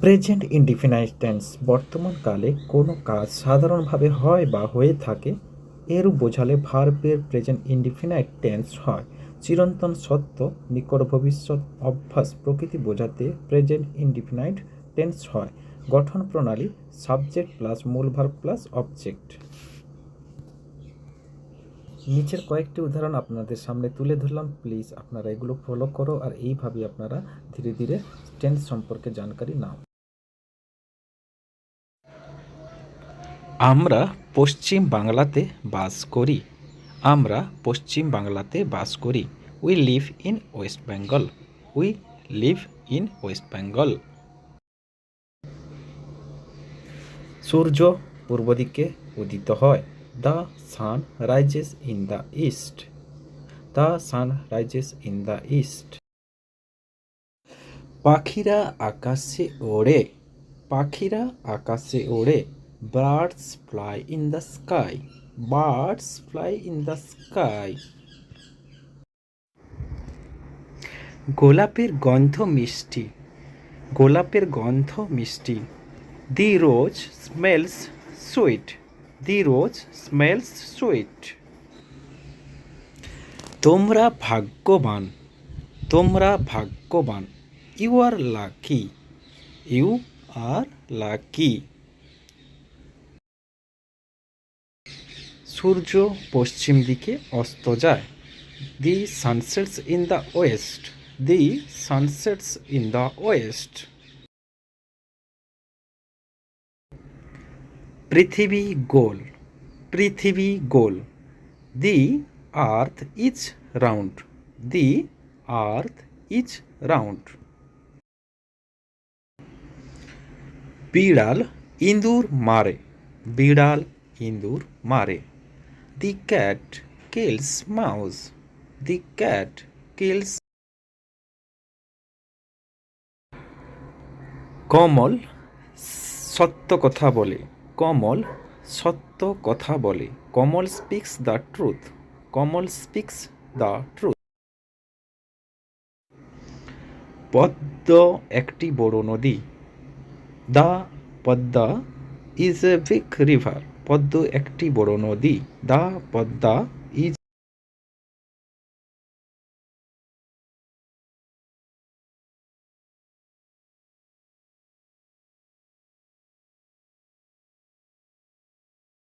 Present indefinite tense বর্তমানকালে কোনো কাজ সাধারণভাবে হয় বা হয়ে থাকে এরূপ বোঝালে ভার্বের প্রেজেন্ট ইনডিফিনাইট টেন্স হয়। চিরন্তন সত্য, নিকট ভবিষ্যৎ, অভ্যাস প্রকৃতি বোঝাতে প্রেজেন্ট ইনডিফিনাইট টেন্স হয়। গঠন প্রণালী সাবজেক্ট প্লাস মূল ভার্ব প্লাস অবজেক্ট। নিচের কয়েকটি উদাহরণ আপনাদের সামনে তুলে ধরলাম, প্লিজ আপনারা এগুলো ফলো করো আর এইভাবে আপনারা ধীরে ধীরে টেন্স সম্পর্কে জানকারি নাও। আমরা পশ্চিম বাংলাতে বাস করি। আমরা পশ্চিম বাংলাতে বাস করি। We live in West Bengal. We live in West Bengal. সূর্য পূর্ব দিকে উদিত হয়। The sun rises in the east. The sun rises in the east. পাখিরা আকাশে ওড়ে। পাখিরা আকাশে ওড়ে। Birds fly in the sky. Birds fly in the sky. গোলাপের গন্ধ মিষ্টি। গোলাপের গন্ধ মিষ্টি। The rose smells sweet. The rose smells sweet. তোমরা ভাগ্যবান। তোমরা ভাগ্যবান। You are lucky. You are lucky. সূর্য পশ্চিম দিকে অস্ত যায়। The sun sets in the west. The sun sets in the west. পৃথিবী গোল। পৃথিবী গোল। The earth is round. The earth is round. বিড়াল ইঁদুর মারে। বিড়াল ইঁদুর মারে। The cat kills mouse. The cat kills. Kamal সত্য কথা বলে। কমল সত্য কথা বলে। Kamal speaks the truth. Kamal speaks the truth. Padma একটি বড় নদী। The Padma is a big river. Padma একটি বড় নদী। দ্য পদ্মা